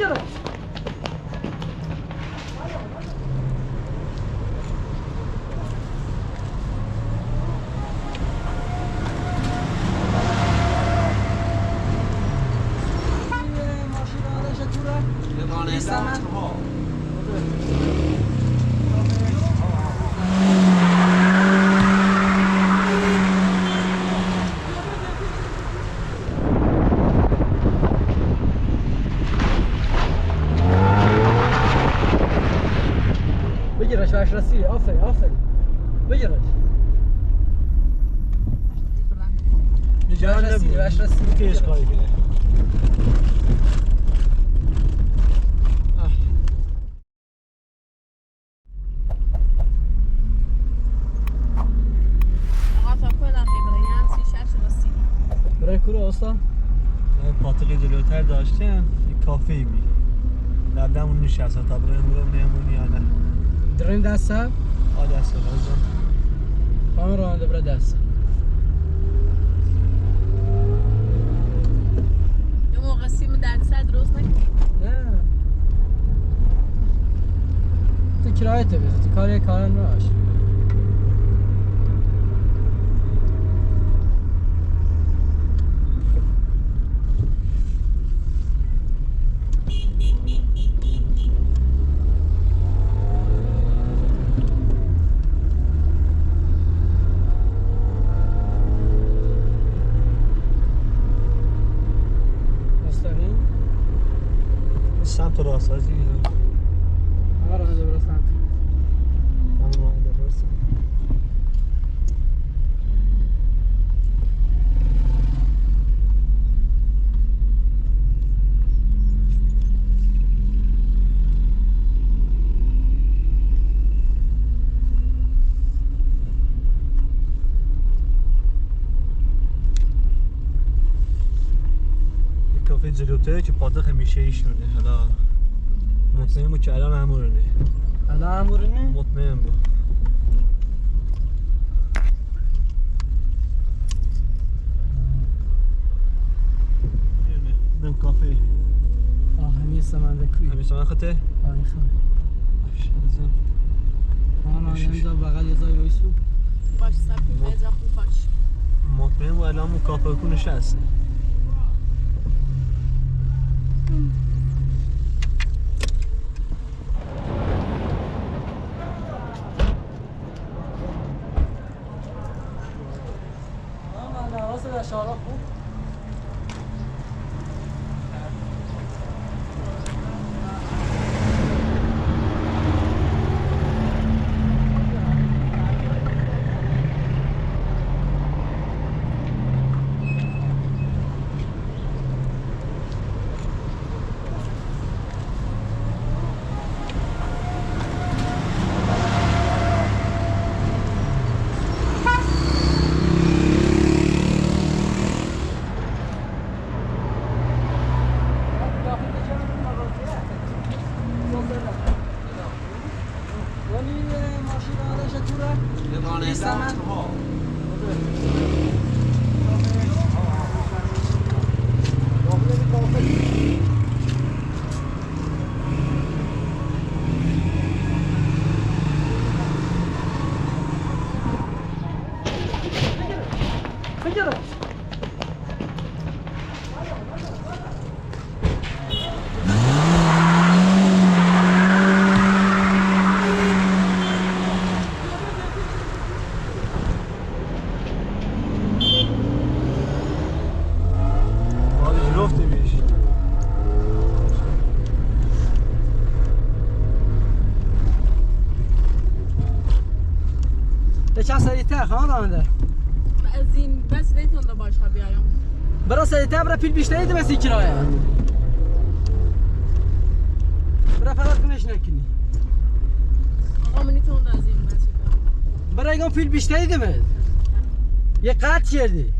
بگیره بگیرش وش رسی آفرین بگیرش وش رسی که اشکالی کنه برای کورو اصلا پاتقی جلوتر داشتیم یک کافه بی لبدمون نشسته تا برای امرو نمونی یا نه درین دسته؟ آه دسته بازم خواهن رانده برای دسته یه موقع سیم دردسر درست نکنی؟ نه تو کرایته بیزه تو کاری کارن راش سمت راست از این همه رانده برای سمت همه رانده راست کافه جلوتره که پاداخ همیشه ایشونه حالا مطمئن با که الان همورونه الان همورونه؟ مطمئن با دم کافه همین سمنده کوی همین سمنده خطه؟ همین خواهن همین بغل یه زای رویسو باش سبکی فیضا خوب باش مطمئن با الان اون کافه کو نشسته شارع خوب چند سریعتر خواهان راننده از این بس نیتون باش ها بیایم برا سریعتر برا پیل بیشتری ده بسی کرایه برا فرات کنش نکنی آقا من نیتون از این بس برا ایگان پیل بیشتری ده بید یه قطع کردی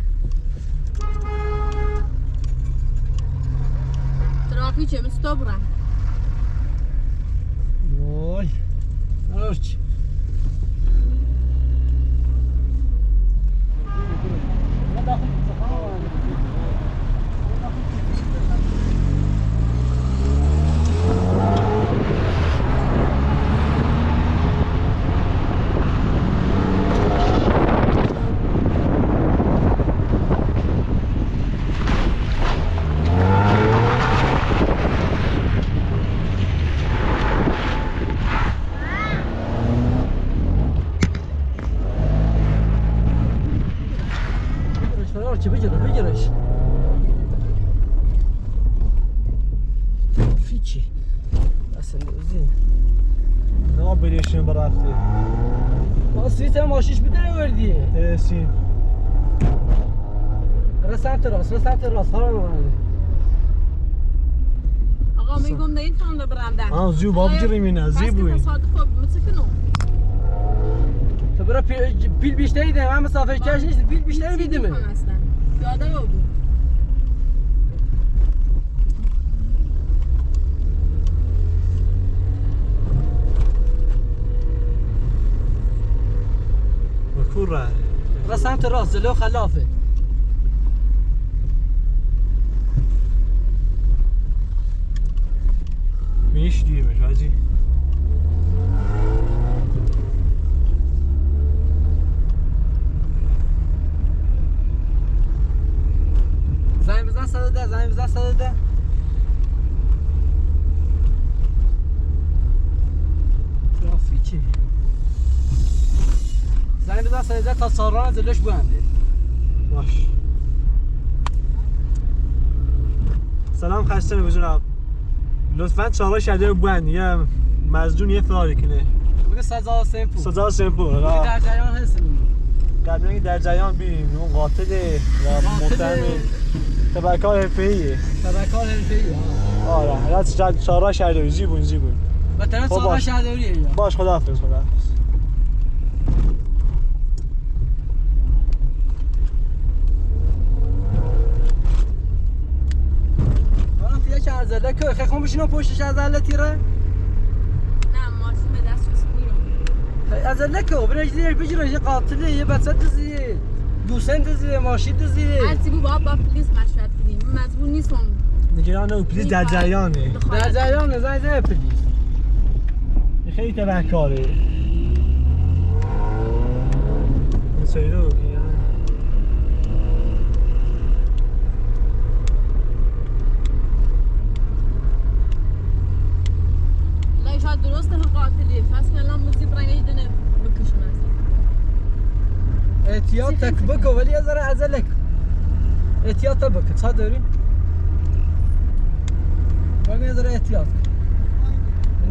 ترافیکه مستو برن وای نروش ویلیشون برفته ما سویت هم آشیش بدره وردیه سین را سمت راست حالا نمانده آقا میگم نمیتونم ببرم ده آه زیو باب جریم اینه زی بوین تصادف متسکنم تو برا پیل بیشتری ده من مسافه کش نیست پیل بیشتری میدمه یاده بود مکور را سمت راست جلو خلافه میش دیمش حاجی زنگ بزن 110 ترافیکی زنگ بزن 110 تا ساران جلوش بنده باش سلام خسته نباشید لطفاً چهار شده رو بند یه مزدون یه فراری کنه بگه سزا سمپو سزا سمپو بگه در جریان هستیم قبلا در جریان بیم اون قاتل و متهم تبرکار حرفه‌ایه تبرکار حرفه‌ای آره راست چهار شده زیبون و طرف خب سارا باش. شهرداریه یا باش خداحافظ حالا فیه که ارزله که خیلی خون بشینم پشتش ارزله تیره نه ماشین به دست رسید میرم ارزله که برای زیر بجره یه قاتله یه بچه دزیه دوستن دزیه ماشین دزیه هرچی بود با پلیس مشورت کنیم مجبور نیستم نگران او پلیس در جریانه در جریان زنگ پلیس خیلی تبرکاره این سیرو که لا شاید درسته قاتلی پس که الان موزی برای دنه بکشون از احتیاط تک بکو ولی از ذره ازله کن احتیاط تا بکو چه داری؟ باید از ذره احتیاط کن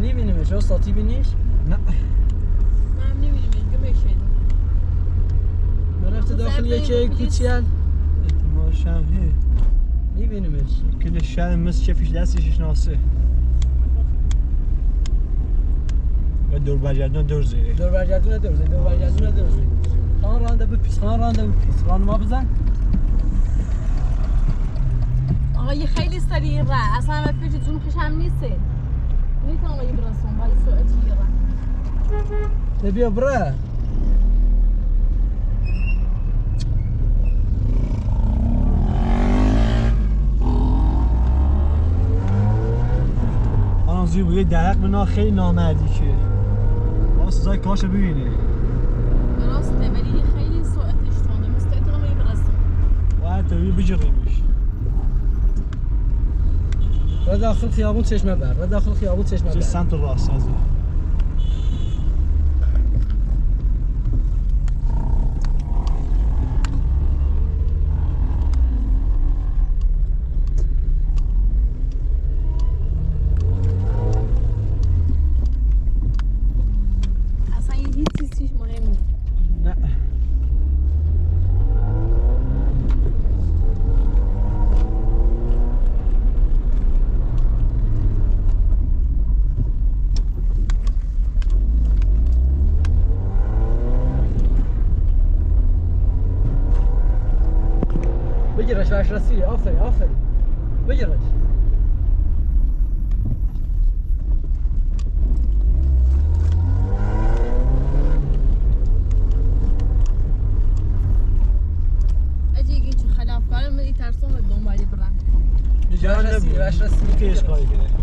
نمیبینیمش استاتی بینیش؟ نه من نمیدونم اینجا میشه مرفت داخل یکی کوچیل ما شمه میبینیمش کل شهر مثل چه فیش دستش ناسه و دور برگردون دور زیره دور برگردونه خان رانده بپیس خانما بزن آقا یه خیلی سریع ره اصلا من فکر جون خوشم نیسته نمیتونم آقا یه برسون با یه سرعتی ره بیا بره آنم زیبو یه درق بنا خیلی نامردی که ما سزای کاشو ببینی درسته ولی یه خیلی سرعتش تونده مستعدم یه برسون باید تو بجریمش را داخل خیابون چشمه بر چه سمت راست از این اصلا یه هیچ چیزیش مهم نیست نه بگیرش وش رسیه آفرین بگیرش اگه یکی چه خلاف کارم من ترسم به دنبالی برم نگران نبود وش رسیه که اشکالی کنه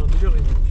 بجریمش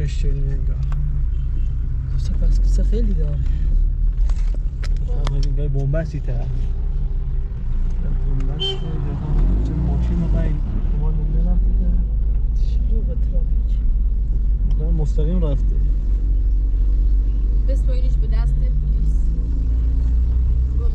اشتریم انگار کوسه خیلی داره. انگار بومبستی طرف بومبست چه ماشین مقایی ما نمیدونم شلوغ ترافیک. میکنم مستقیم رفته بسپوینش به دست پلیس. بمون.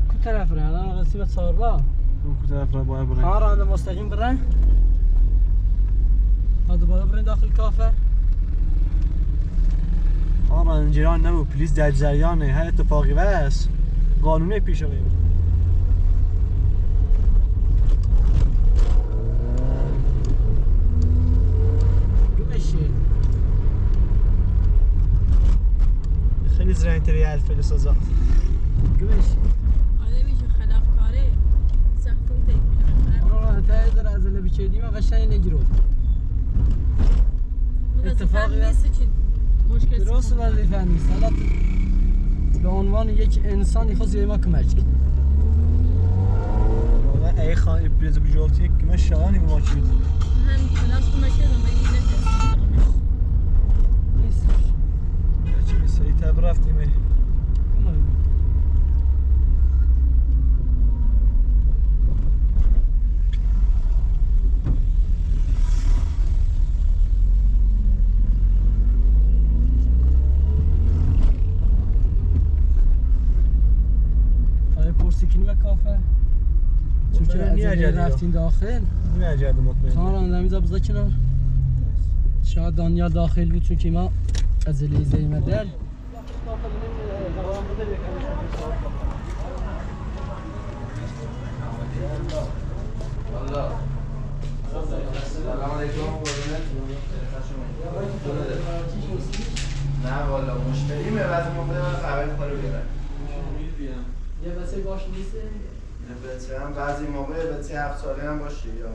کو طرف را الان قصی به ساربا اون طرف را باید برن رانده مستقیم برن دوباره برن داخل کافه. من جیران نبود پلیس در جریانه هر اتفاقی بس قانونی پیش بریم بشه خیلی زرنگ‌تری الفل سازا بشه آدمی که خلافکاره سخفون تیک میکنه. راه تای در از لبیچیدیم قشنگ نگیرود. اتفاقی نیست چی مشکل درست وظیفه نیست. حالا به عنوان یک انسانی خود زیر ما کمک کن. والا ای خان پلیس بجوالتی که من شغانی به ما چی بود هم کلاس کمک کردم ولی نتونستم. نیست. چی سری تب رفتیم پرسیکنی به کافه چون که از رفتین داخل نمی‌اجد مطمئن کامران نمیذار بذار کنار. شاید دانیال داخل بود چون که ما از لیزه ایمه در سلام علیکم. نه والا مشتریمه بعضی موقع من خبر کارو بیارم. یه بسه باش نیست؟ بچه هم بعضی موقع بچه 7 ساله هم باشه یا 6-7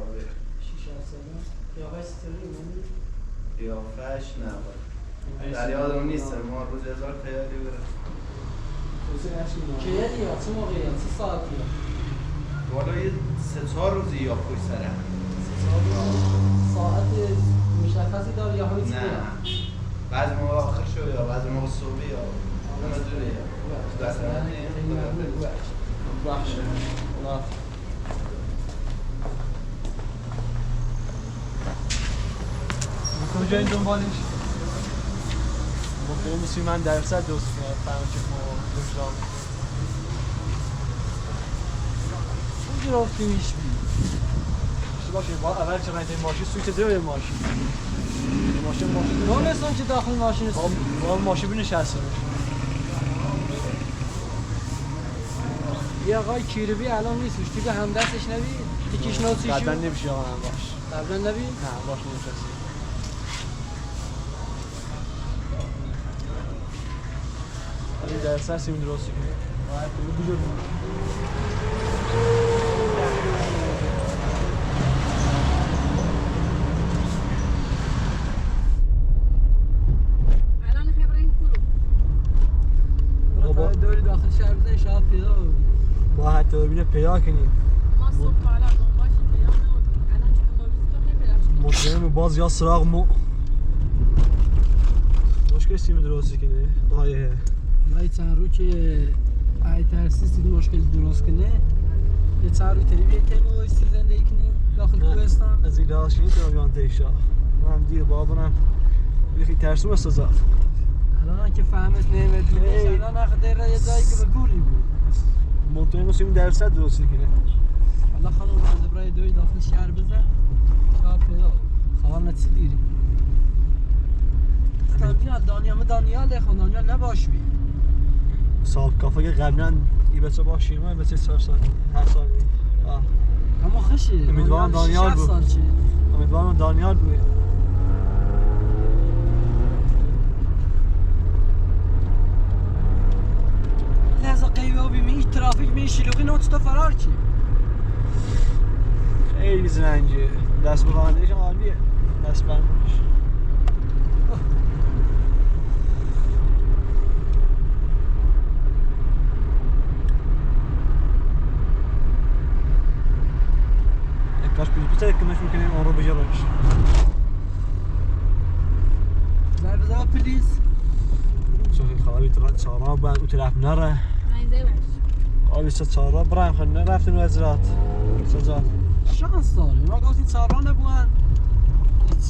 ساله قیافش چطوری بود؟ قیافش نه باید در یادم نیست ما روز 1000 خیالی برم که یه دیگه چه موقعی هم؟ 3 ساعتی هم؟ والا یه 3-4 روزی یا پوی سرم ساعت مشخصی داره یا همین چیزی؟ نه بعضی موقع آخر شو یا بعضی موقع صبحی یا نمیدونه یا دست باشه کجا این دنبالش؟ مطمئن می‌شی من درصد دوست فهمم که ما دوستان اونجا رفتیمش بی باشه با اول چه رنگ ماشین سویت داره ماشین ماشین نمیستم که داخل ماشین است با ماشین بنشسته یه آقای کیروبی الان نیستش دیگه هم دستش نبید تیکیش نوتیشو قبلا نمیشه آقا هم باش قبلا نبید؟ نه باش نمیشه ولی در اساس این درستی کنه باید بجور الان خبر این کلو برای دوری داخل شهر بزنی شاید پیدا بود با حتی ببینه پیدا کنیم ما صبح حالا دنبالش پیدا نمی‌کنیم. الان چه نوبیس تو پیدا مطمئن باز یا سراغ مو مشکل سیم درستی کنه آیه ما چند رو که ای ترسیسی مشکل درست کنه یه چند رو تری بیه تیمو بایستی زندگی کنی داخل کوهستان از این داشت این ترا بیان تیشا من دیر بابرم یکی ترسوم استازا الان که فهمش نمیدونیش الان آخه دیر یه جایی که به گوری بود مطمئن سیم درصد درستی کنه حالا خانم من برای دوی داخل شهر بزن شاید پیدا خواهم نتی دیری دانیال دانیال نباش بی صاحب کافه که قبلا این بچه باشیم این بچه 4 سال هر سال اما خوشی امیدوارم دانیال بود امیدوارم دانیال بود لحظه قیبه بیم این ترافیک می شلوغی نوت تو فرار چی خیلی زنجه دست برانندهش عالیه دست برانندهش پلیس شوخی خواهی تو چهارا باید او طرف نره نیزه باش آبی سه چهارا برایم خود نرفتن وزرات سجاد شانس داری ما گفتی چهارا نبوان هیچ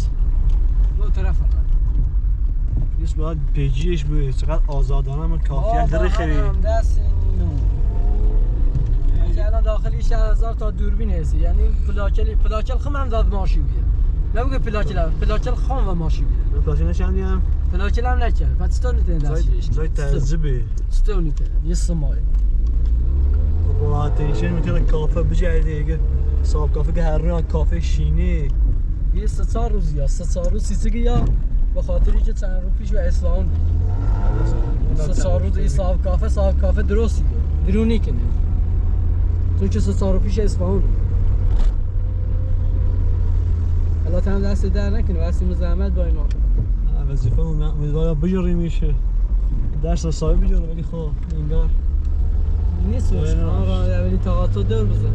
دو طرف فقط پلیس باید پیجیش بود چقدر آزادانه من کافیه دری خیلی دست اینو الان داخلی 6000 تا دوربین هستی یعنی پلاکل خم هم داد ماشی بیه نبگه پلاکل خام و ماشی بیه پلاکل نشندی هم پلاکل هم نکرد پس چطور نتونه دستشیش زای تعذیبه چطور نتونه یه سمای راحتیشن میتونه کافه بجایی دیگه صاحب کافه که هر روی کافه شینی یه 3-4 روز یا 3-4 روز سیسیگی یا به خاطری که چند رو پیش به اصفهان بود 3-4 روز این صاحب کافه درستی بود درونی کنه چون که 3-4 رو پیش اصفهان بود حالا هم دست در نکنه واسه زحمت با اینا وظیفه امیدوارم بجاری میشه درس صاحب بجاره ولی خب انگار نیست باشه آره ولی طاقت تو دور بزن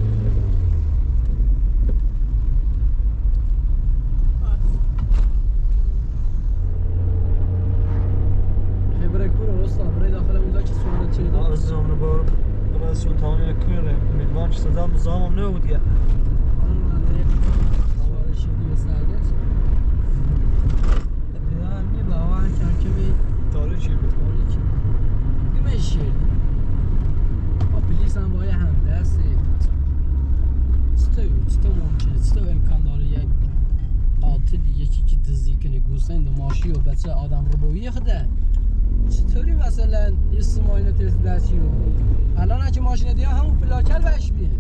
خبره کوره استاد برای داخل اونجا که سوال چه داد از زمان بار برای سلطانی کوره امیدوارم که صدام زامم نبود یا سوال شدی به سرگش ابتدا هم یه باور کرد که می تاریخی بود تاریخی میشه پلیس هم باید هم دسته چطور ممکنه چطور امکان داره یک قاتل یکی که دزدی کنه گوسفند و ماشی و بچه آدم رو بویه خده چطوری مثلا یه سمایی نترسی دستی رو الان اگه ماشین دیگه همون پلاکل بهش بیه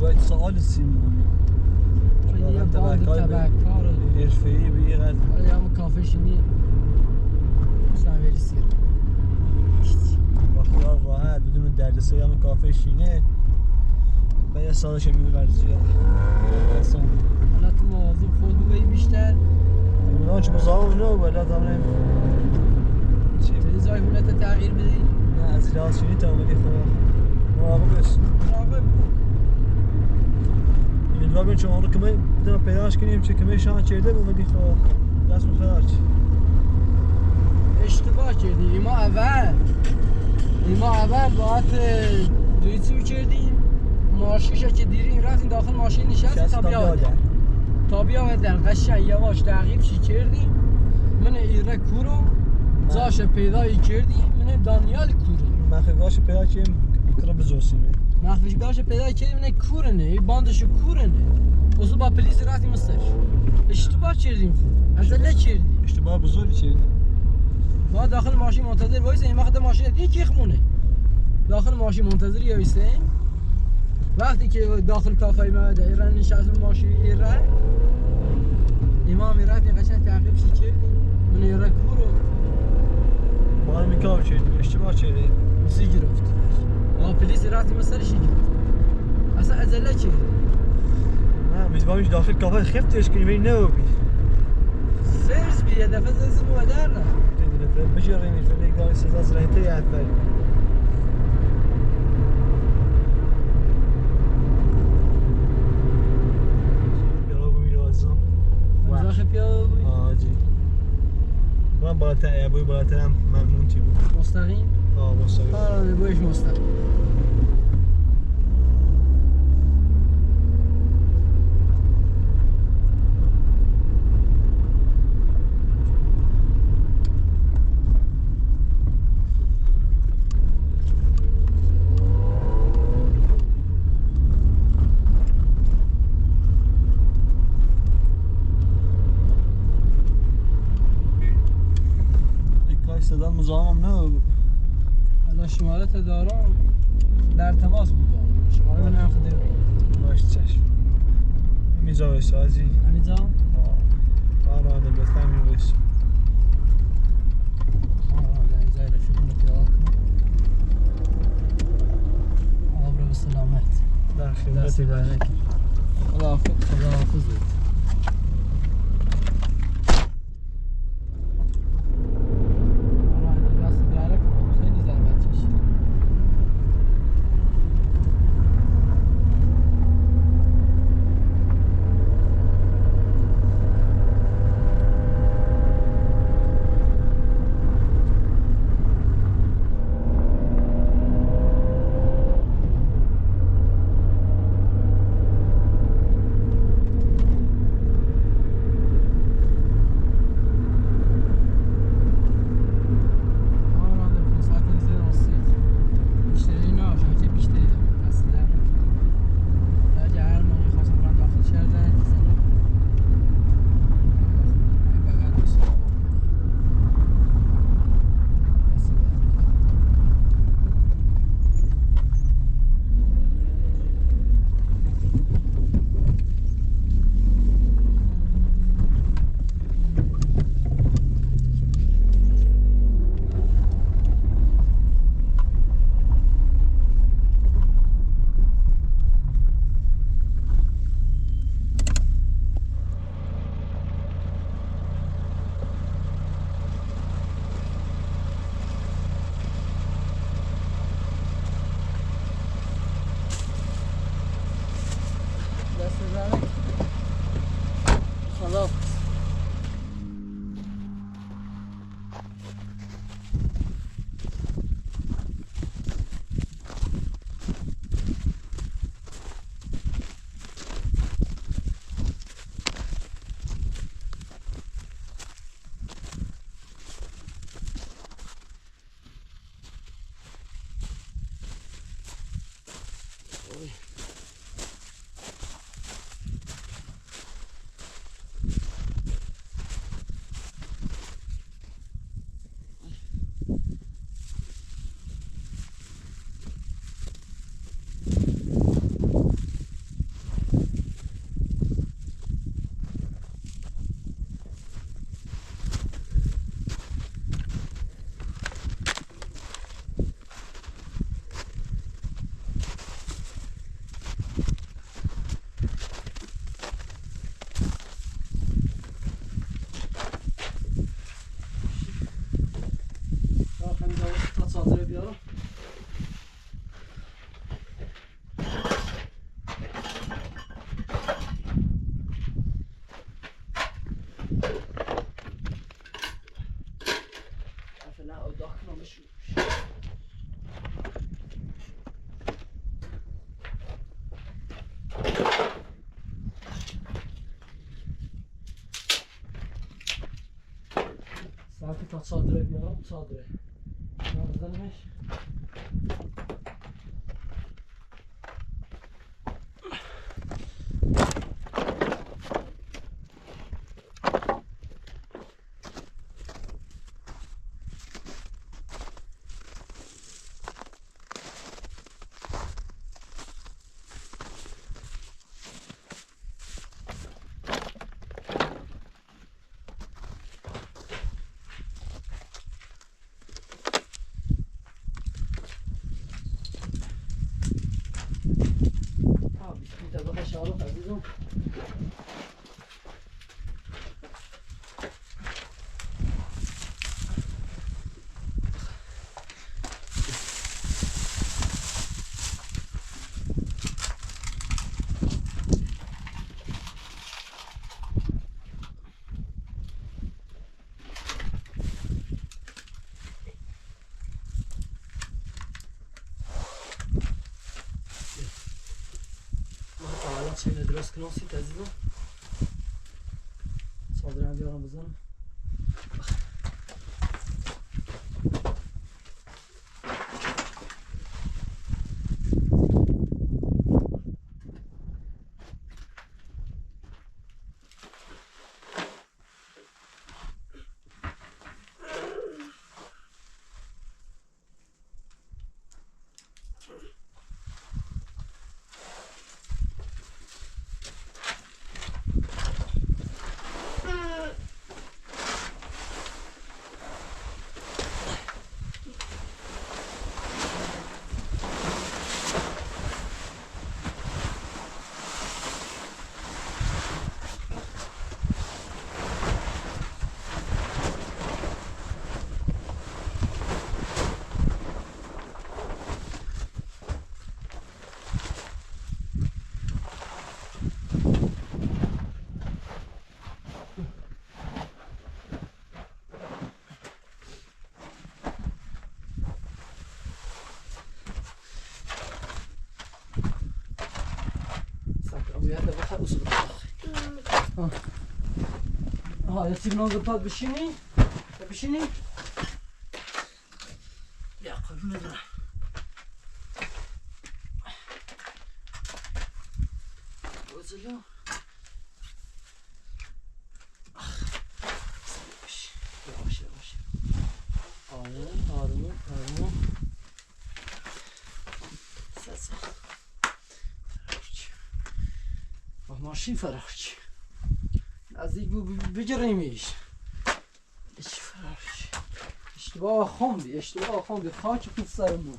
جای سوال سیمون یه باند تبکار حرفه‌ای به یه قد آیا همون کافه شینی سنویری سیر با خیال راحت بدون دردسر هم کافه شینه و یه سالش میده ورزی اصلا حالا تو مواظب خود بگی بیشتر اونا چه بزاهم نو بالا دامنه چه جای حولت تغییر بدی نه از راست شینی تا ولی خدا مراقبش مراقب امیدوار بین چون رو که ما بدون پیداش کنیم چه که ما شان چیده بود ولی خدا دست بخیر اشتباه کردیم ما اول باید دویتی کردیم ماشیش که دیریم رفتیم داخل ماشین نشست تا بیاودن قشنگ یواش تعقیب چی کردیم من ایره کورو زاش پیدایی کردیم من دانیال کورو مخفیگاش پیدا کردیم اکرا بزرسیم مخفیگاش پیدا کردیم من کورنه باندشو کورنه اوزو با پلیس رفتیم استش اشتباه کردیم خوب ازله کردیم اشتباه بزرگی کردیم ما داخل ماشین منتظر وایسیم وقت ماشین دیگه کی خمونه داخل ماشین منتظر وایسیم وقتی که داخل کافه ما ایران نشستیم ماشین ایران امام رفت قشنگ تعقیب چی کردیم من ایران کورو ما هم میکاف کردیم اشتباه کردیم موسی گرفت پلیس رفتیم سرش گرفت اصلا ازله کردیم نه امیدوارم داخل کافه خفتش کنیم این نو بی فرز بی یه دفعه زنزی مودر نه بجاریم این داری سزا زرهته یه حتبری بیارا بو میره ازم مزاخ پیاده بوی آجی من بالاتر بوی بالاتر هم ممنون تی بود مستقیم مستقیم آره بویش مستقیم صدا مزاحمم نبود حالا شمارت دارم در تماس بود شماره من نخ دارم باش چشم میزا بسه ازی همیزا آره لطفا می بسه در اینجای رفیقون اتیاق کن آب رو به سلامت در دستی خدمتی برک خدا حافظ بید صادره بیارم فعلا او داخل نمیشه ساعتی تا صادره بیارم صادره بزنمش عزیزم سینه درست کنم سیت عزیزم صادرم بیارم بزنم يا سيبنا نقطات بشيني بشيني يا قلب نزرع وزلو يواش يواش هارمون ساسا ماشي فرحش نزدیک بگیریمش اشتباه خوندی خاک خود سرمون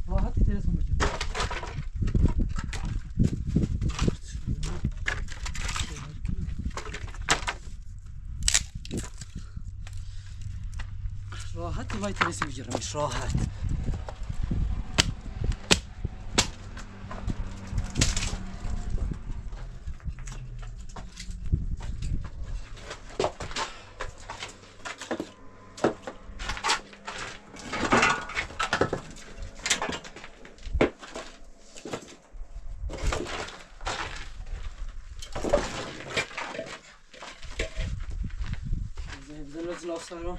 راحتی تلسون بگیر راحتی وای تلسون بگیرمش راحت سلام.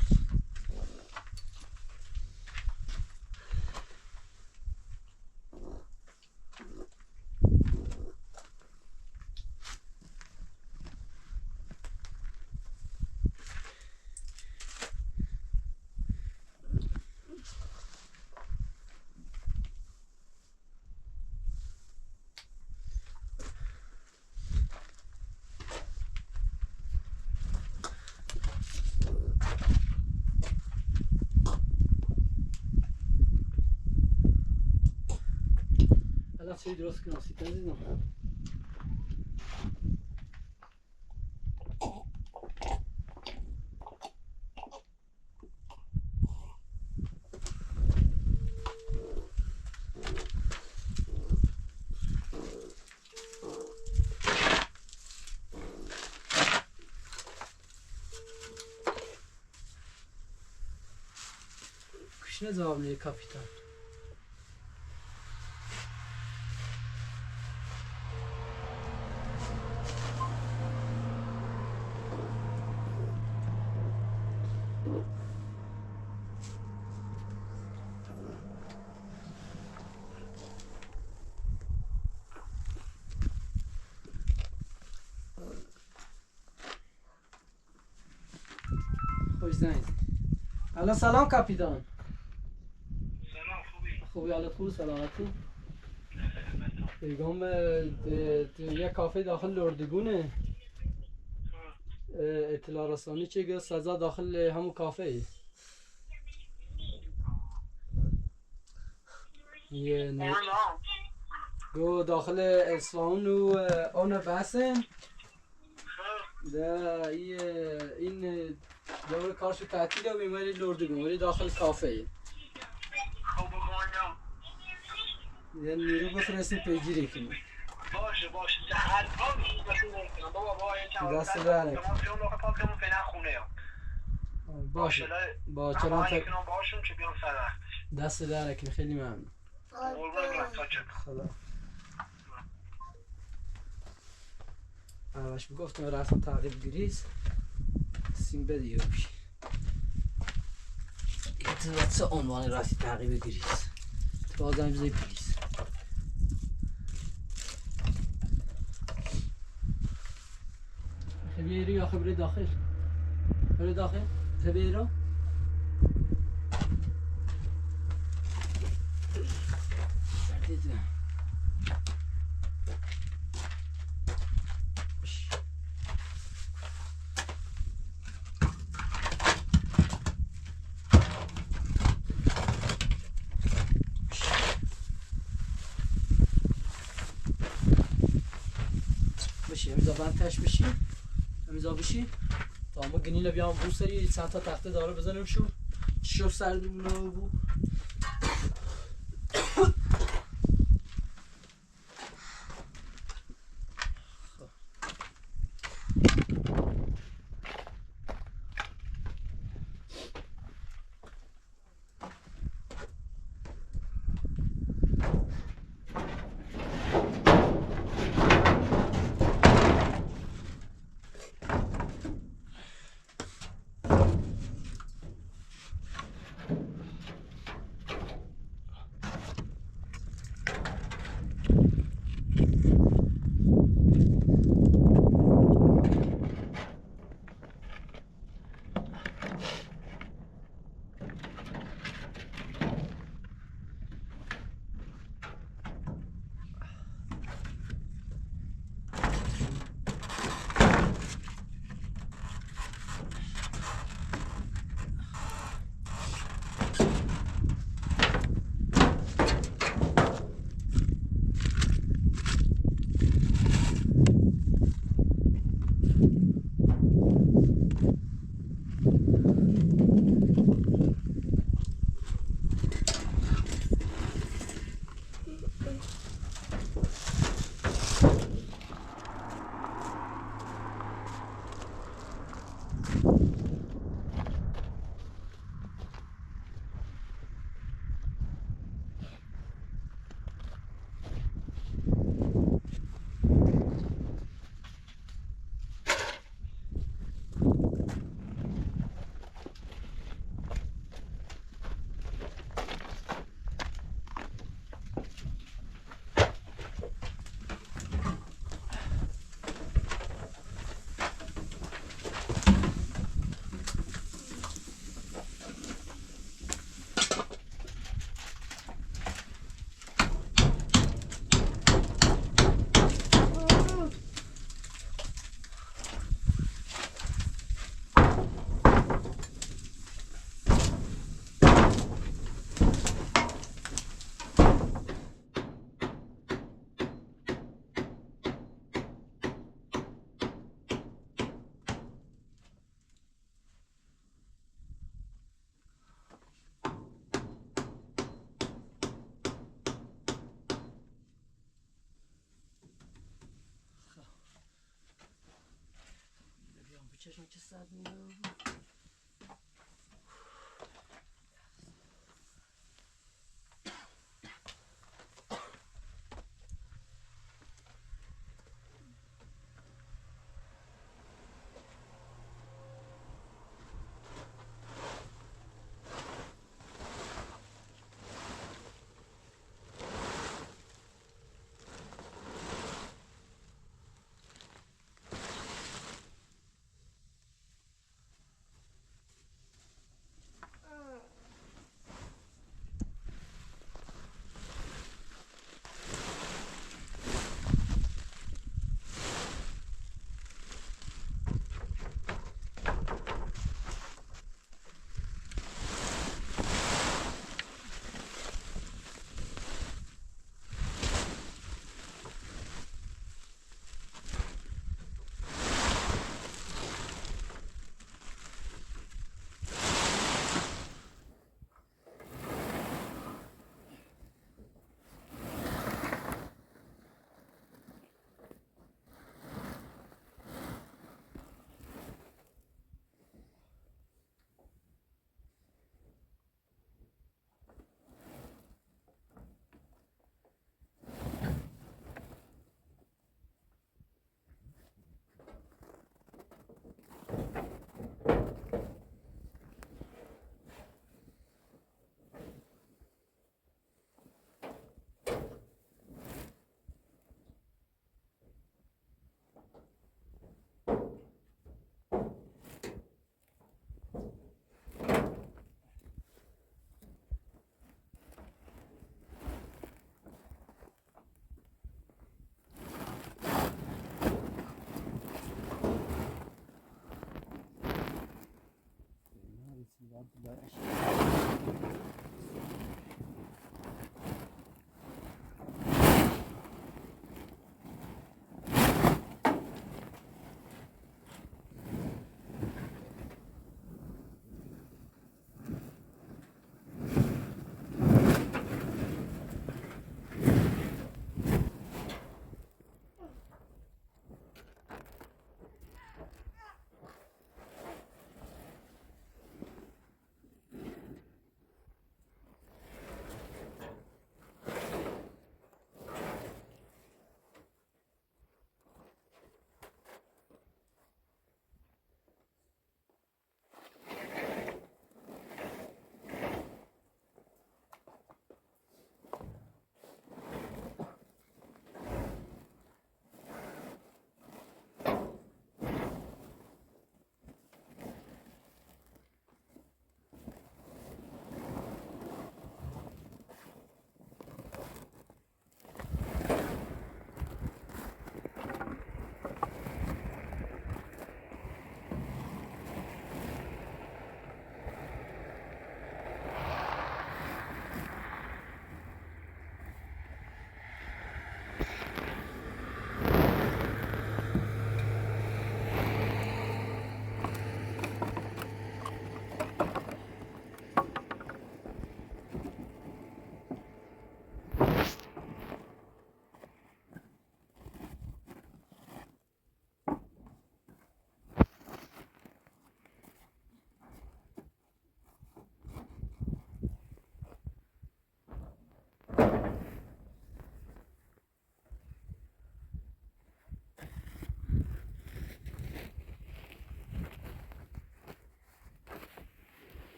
چی درست کنم سیت عزیزم. کشنه جواب نیه کاپیتان. خوش زنید. الو سلام کاپیتان. سلام خوبی؟ خوبی حالت خوب سلامتی؟ پیغام یه کافه داخل لردگونه اطلاع رسانی چه گه سزا داخل همون کافه یه دو داخل اصفهان و آن بحثن ده این دور کارشو تعطیل و بیماری لردگون ولی داخل کافه یه نیرو بفرستیم پیگیری کنیم باشه حتما میکنم بابا دست داره خونه باشه با چرا باشون که بیان سر وقتش دست داره که خیلی ممنون خدا اولش میگفتم رفتم تعقیب گریز سیم بدی یا بی اطلاعات سه عنوان رفتی تعقیب گریز بازم بزنی پلیس خبیری یا خبری داخل بره داخل خبیری را سردیده بشی همیزا بندتش بشی همیزا بشی تا ما گنیل بیام بو سری چند تا تخته داره بزنیم شو سردونه بو باشم چه ساعت میدونم.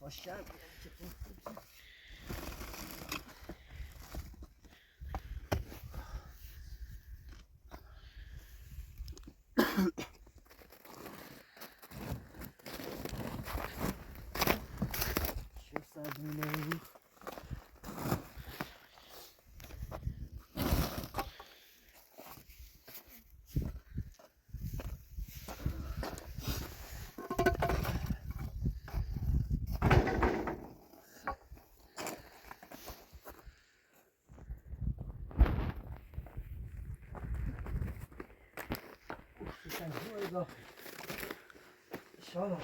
خوشم شالا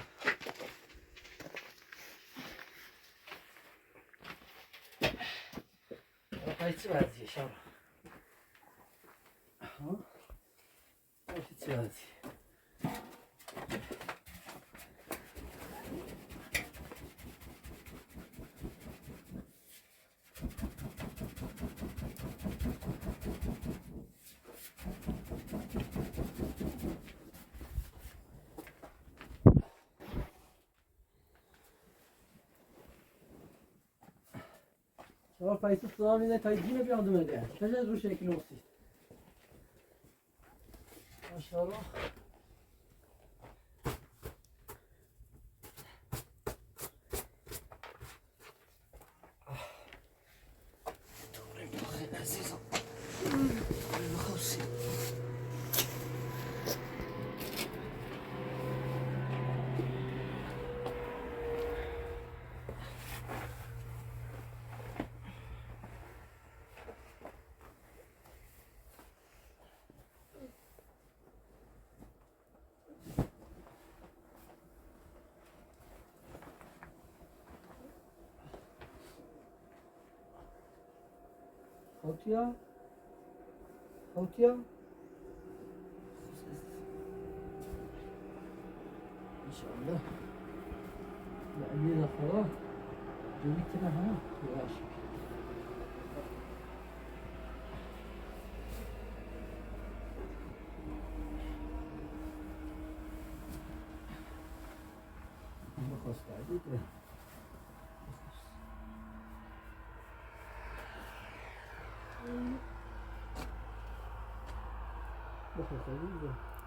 چی وضعیه شالا چی وضعیه شما پیسی صدا میده تا جیم بیاد اومده چه رو شکل افتید ماشاءالله دوره بخیر عزیزم بخوصی خوتیا خوتیا انشاءالله لأني خلاص جبتنا هنا ماشي بخص بعديك بخص بعديك